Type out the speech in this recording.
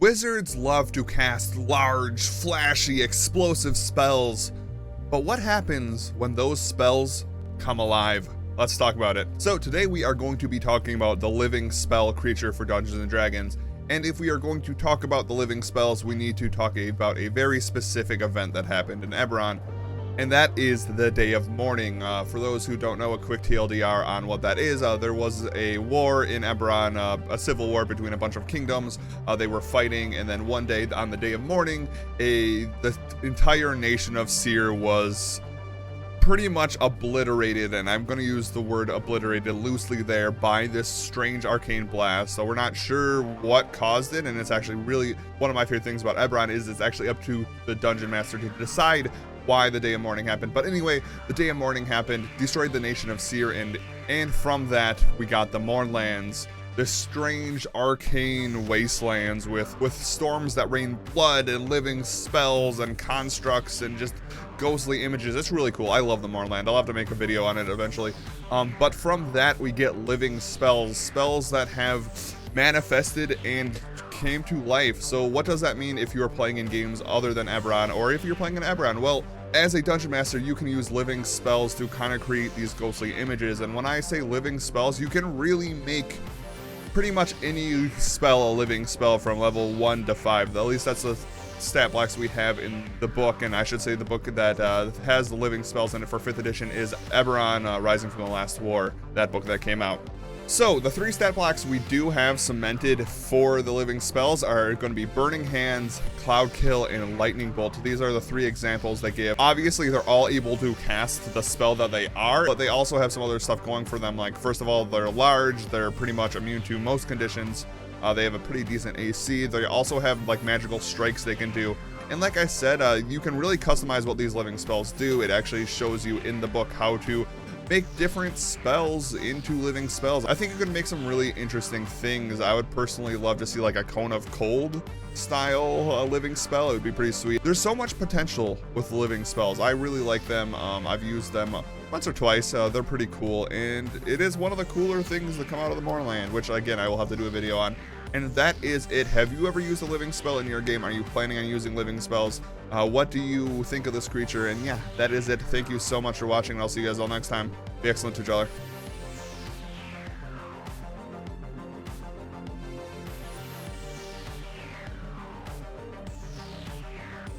Wizards love to cast large, flashy, explosive spells, but what happens when those spells come alive? Let's talk about it. So today we are going to be talking about the living spell creature for Dungeons & Dragons, and if we are going to talk about the living spells, we need to talk about a very specific event that happened in Eberron, and that is the Day of Mourning. For those who don't know, a quick TLDR on what that is, there was a war in Eberron, a civil war between a bunch of kingdoms. They were fighting, and then one day, on the Day of Mourning, the entire nation of Seer was pretty much obliterated, and I'm going to use the word obliterated loosely there, by this strange arcane blast. So we're not sure what caused it, and it's actually really one of my favorite things about Eberron is it's actually up to the dungeon master to decide why the Day of Mourning happened. But anyway, the Day of Mourning happened, destroyed the nation of Seer, and from that we got the Mournlands, this strange arcane wastelands with storms that rain blood and living spells and constructs and just ghostly images. It's really cool. I love the Mournland. I'll have to make a video on it eventually. But from that we get living spells that have manifested and came to life. So what does that mean if you're playing in games other than Eberron, or if you're playing in Eberron? Well, as a dungeon master, you can use living spells to kind of create these ghostly images. And when I say living spells, you can really make pretty much any spell a living spell from level 1 to 5. At least that's the stat blocks we have in the book, and I should say the book that has the living spells in it for 5th edition is Eberron Rising from the Last War, that book that came out. So the 3 stat blocks we do have cemented for the living spells are going to be Burning Hands, Cloud Kill, and Lightning Bolt. These are the 3 examples they give. Obviously they're all able to cast the spell that they are, but they also have some other stuff going for them. Like, first of all, they're large, they're pretty much immune to most conditions, they have a pretty decent AC, they also have like magical strikes they can do. And like I said, you can really customize what these living spells do. It actually shows you in the book how to make different spells into living spells. I think you could make some really interesting things. I would personally love to see like a Cone of Cold style living spell. It would be pretty sweet. There's so much potential with living spells. I really like them. I've used them once or twice. They're pretty cool, and it is one of the cooler things that come out of the Mournland, which again I will have to do a video on. And that is it. Have you ever used a living spell in your game? Are you planning on using living spells? What do you think of this creature? And yeah, that is it. Thank you so much for watching, and I'll see you guys all next time. Be excellent, Tujaller.